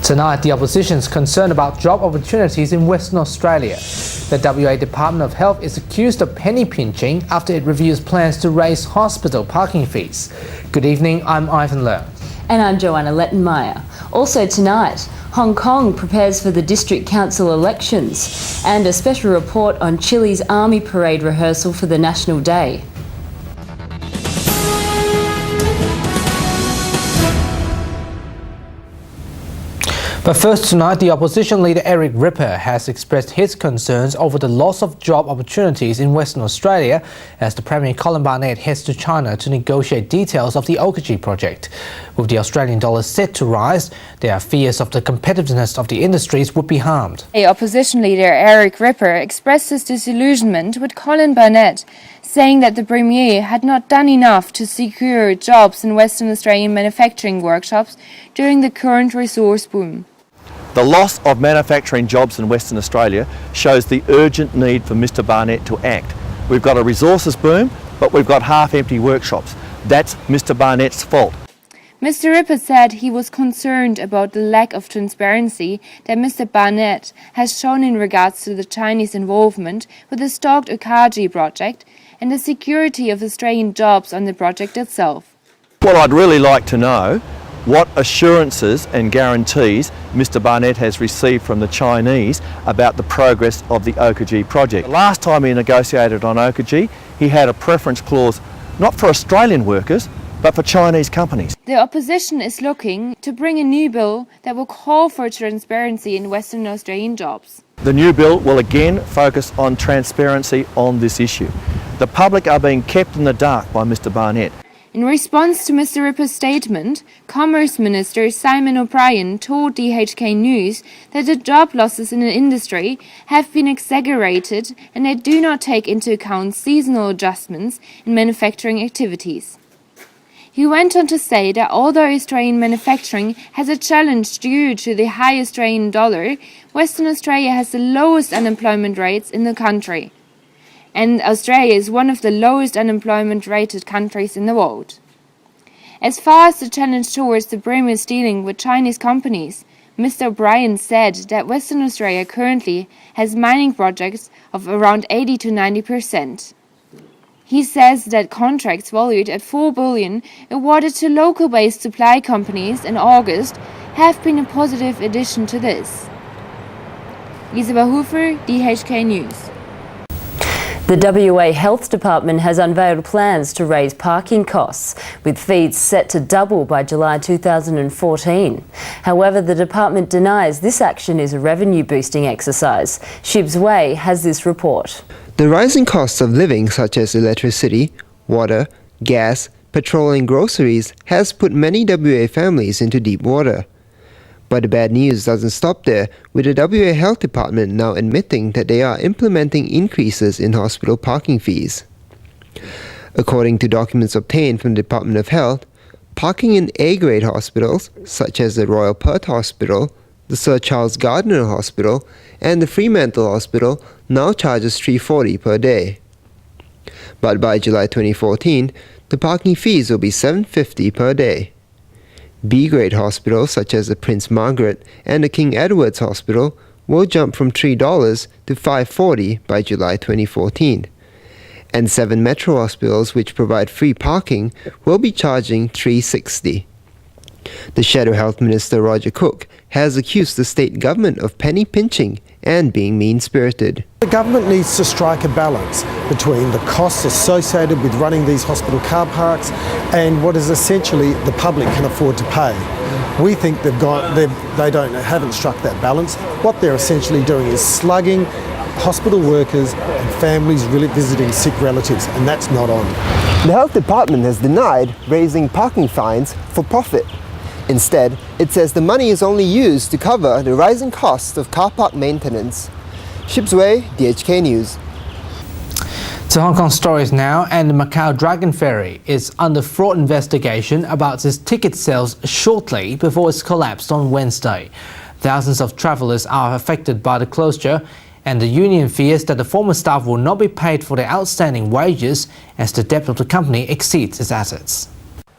Tonight, the opposition is concerned about job opportunities in Western Australia. The WA Department of Health is accused of penny pinching after it reviews plans to raise hospital parking fees. Good evening, I'm Ivan Leung. And I'm Joanna Lettenmaier. Also tonight, Hong Kong prepares for the District Council elections and a special report on Chile's Army Parade rehearsal for the National Day. But first tonight, the opposition leader Eric Ripper has expressed his concerns over the loss of job opportunities in Western Australia as the Premier Colin Barnett heads to China to negotiate details of the Oakajee project. With the Australian dollar set to rise, there are fears of the competitiveness of the industries would be harmed. Opposition leader Eric Ripper expressed his disillusionment with Colin Barnett, saying that the Premier had not done enough to secure jobs in Western Australian manufacturing workshops during the current resource boom. The loss of manufacturing jobs in Western Australia shows the urgent need for Mr Barnett to act. We've got a resources boom, but we've got half-empty workshops. That's Mr Barnett's fault. Mr Ripper said he was concerned about the lack of transparency that Mr Barnett has shown in regards to the Chinese involvement with the stalked Oakajee project and the security of Australian jobs on the project itself. Well, I'd really like to know what assurances and guarantees Mr Barnett has received from the Chinese about the progress of the Oakajee project. The last time he negotiated on Oakajee, he had a preference clause not for Australian workers, but for Chinese companies. The opposition is looking to bring a new bill that will call for transparency in Western Australian jobs. The new bill will again focus on transparency on this issue. The public are being kept in the dark by Mr Barnett. In response to Mr Ripper's statement, Commerce Minister Simon O'Brien told DHK News that the job losses in the industry have been exaggerated and they do not take into account seasonal adjustments in manufacturing activities. He went on to say that although Australian manufacturing has a challenge due to the high Australian dollar, Western Australia has the lowest unemployment rates in the country. And Australia is one of the lowest unemployment rated countries in the world. As far as the challenge towards the Premier's dealing with Chinese companies, Mr O'Brien said that Western Australia currently has mining projects of around 80 to 90%. He says that contracts valued at $4 billion awarded to local-based supply companies in August have been a positive addition to this. Isabel, Huther, DHK News. The WA Health Department has unveiled plans to raise parking costs, with fees set to double by July 2014. However, the department denies this action is a revenue-boosting exercise. Shibs has this report. The rising costs of living, such as electricity, water, gas, petrol and groceries, has put many WA families into deep water. But the bad news doesn't stop there, with the WA Health Department now admitting that they are implementing increases in hospital parking fees. According to documents obtained from the Department of Health, parking in A-grade hospitals, such as the Royal Perth Hospital, the Sir Charles Gardner Hospital, and the Fremantle Hospital, now charges $3.40 per day. But by July 2014, the parking fees will be $7.50 per day. B-grade hospitals such as the Prince Margaret and the King Edward's Hospital will jump from $3 to $5.40 by July 2014. And 7 metro hospitals which provide free parking will be charging $3.60. The Shadow Health Minister Roger Cook has accused the state government of penny pinching and being mean-spirited. The government needs to strike a balance between the costs associated with running these hospital car parks and what is essentially the public can afford to pay. We think they haven't struck that balance. What they're essentially doing is slugging hospital workers and families really visiting sick relatives, and that's not on. The Health Department has denied raising parking fines for profit. Instead, it says the money is only used to cover the rising costs of car park maintenance. Shibs, DHK News. To Hong Kong stories now, and the Macao Dragon ferry is under fraud investigation about its ticket sales shortly before its collapsed on Wednesday. Thousands of travellers are affected by the closure, and the union fears that the former staff will not be paid for their outstanding wages as the debt of the company exceeds its assets.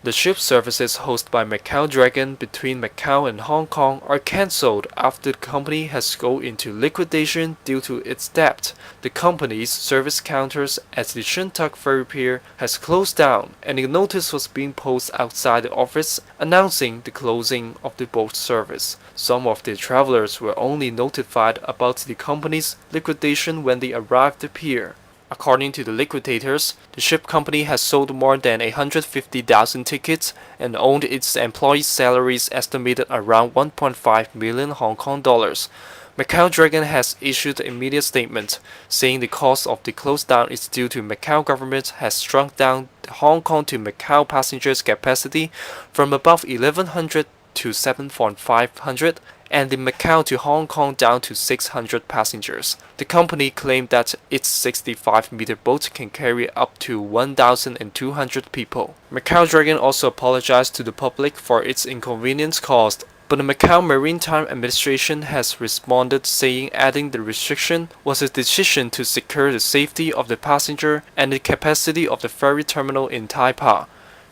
The ship services hosted by Macao Dragon between Macau and Hong Kong are cancelled after the company has gone into liquidation due to its debt. The company's service counters at the Shun Tak ferry pier has closed down, and a notice was being posted outside the office announcing the closing of the boat service. Some of the travelers were only notified about the company's liquidation when they arrived at the pier. According to the liquidators, the ship company has sold more than 150,000 tickets and owned its employees' salaries estimated around 1.5 million Hong Kong dollars. Macao Dragon has issued an immediate statement, saying the cause of the close down is due to Macao government has shrunk down the Hong Kong to Macau passengers' capacity from above 1,100 to 7,500 and the Macau to Hong Kong down to 600 passengers. The company claimed that its 65-meter boat can carry up to 1,200 people. Macao Dragon also apologized to the public for its inconvenience caused, but the Macau Maritime Administration has responded saying adding the restriction was a decision to secure the safety of the passenger and the capacity of the ferry terminal in Taipa.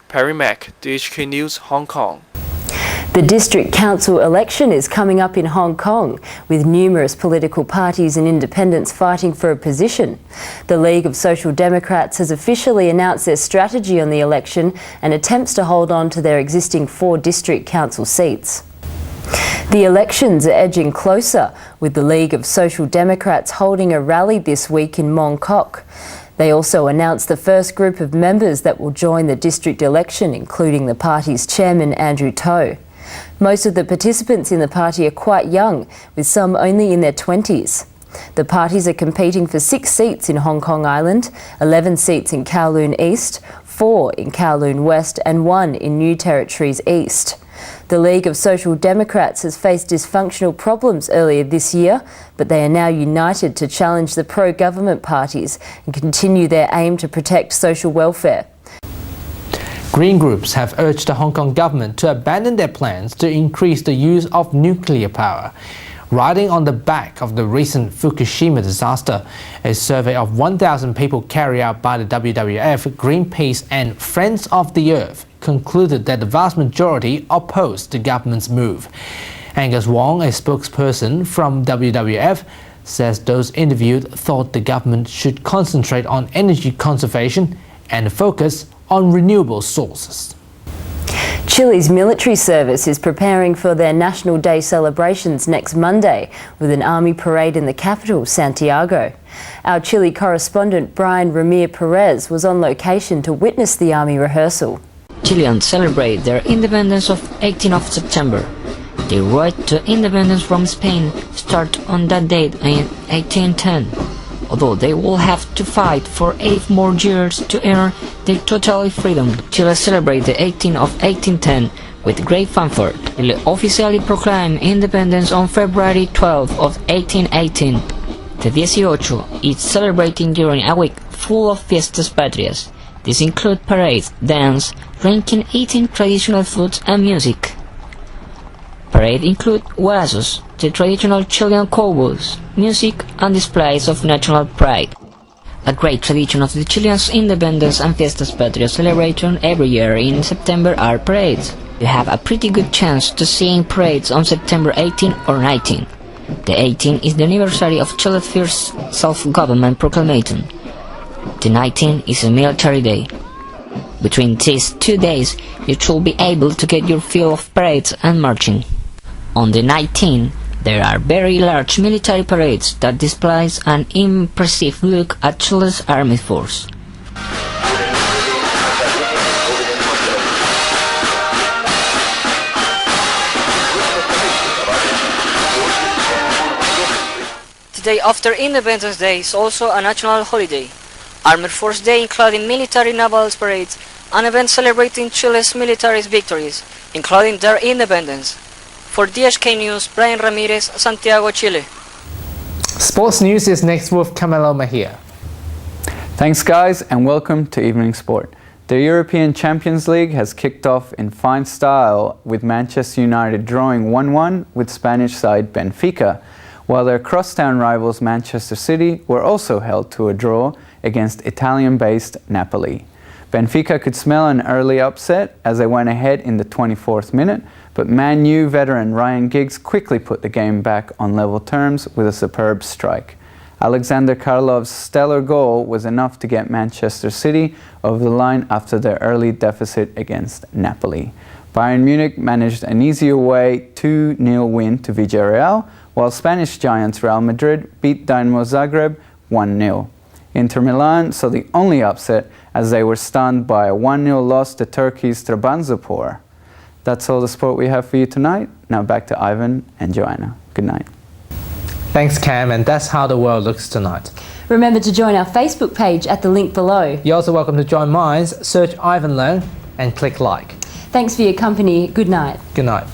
Perry Mac, DHK News, Hong Kong. The district council election is coming up in Hong Kong, with numerous political parties and independents fighting for a position. The League of Social Democrats has officially announced their strategy on the election and attempts to hold on to their existing 4 district council seats. The elections are edging closer, with the League of Social Democrats holding a rally this week in Mong Kok. They also announced the first group of members that will join the district election, including the party's chairman, Andrew To. Most of the participants in the party are quite young, with some only in their 20s. The parties are competing for 6 seats in Hong Kong Island, 11 seats in Kowloon East, 4 in Kowloon West and 1 in New Territories East. The League of Social Democrats has faced dysfunctional problems earlier this year, but they are now united to challenge the pro-government parties and continue their aim to protect social welfare. Green groups have urged the Hong Kong government to abandon their plans to increase the use of nuclear power. Riding on the back of the recent Fukushima disaster, a survey of 1,000 people carried out by the WWF, Greenpeace and Friends of the Earth concluded that the vast majority opposed the government's move. Angus Wong, a spokesperson from WWF, says those interviewed thought the government should concentrate on energy conservation and focus on renewable sources. Chile's military service is preparing for their National Day celebrations next Monday with an army parade in the capital, Santiago. Our Chile correspondent Brian Ramir Perez was on location to witness the army rehearsal. Chileans celebrate their independence of 18th of September. The right to independence from Spain started on that date in 1810. Although they will have to fight for 8 more years to earn their total freedom. Chile celebrated the 18th of 1810 with great fanfare. Chile officially proclaimed independence on February 12 of 1818. The 18 is celebrating during a week full of fiestas patrias. These include parades, dance, drinking, eating traditional foods and music. Parade include huarazos, the traditional Chilean cowboys, music and displays of national pride. A great tradition of the Chileans' independence and Fiestas Patrias celebration every year in September are parades. You have a pretty good chance to see parades on September 18 or 19. The 18 is the anniversary of Chile's first self-government proclamation. The 19 is a military day. Between these 2 days, you should be able to get your fill of parades and marching. On the 19th, there are very large military parades that displays an impressive look at Chile's army force. The day after Independence Day is also a national holiday. Armed Force Day, including military naval parades and events celebrating Chile's military victories, including their independence. For DHK News, Brian Ramirez, Santiago, Chile. Sports news is next with Camilo Mejia. Thanks guys and welcome to Evening Sport. The European Champions League has kicked off in fine style with Manchester United drawing 1-1 with Spanish side Benfica, while their crosstown rivals Manchester City were also held to a draw against Italian-based Napoli. Benfica could smell an early upset as they went ahead in the 24th minute, but Man U veteran Ryan Giggs quickly put the game back on level terms with a superb strike. Alexander Karlov's stellar goal was enough to get Manchester City over the line after their early deficit against Napoli. Bayern Munich managed an easy away 2-0 win to Villarreal, while Spanish giants Real Madrid beat Dinamo Zagreb 1-0. Inter Milan saw the only upset as they were stunned by a 1-0 loss to Turkey's Trabzonspor. That's all the sport we have for you tonight. Now back to Ivan and Joanna. Good night. Thanks, Cam, and that's how the world looks tonight. Remember to join our Facebook page at the link below. You're also welcome to join mine. Search Ivan Leung and click like. Thanks for your company. Good night. Good night.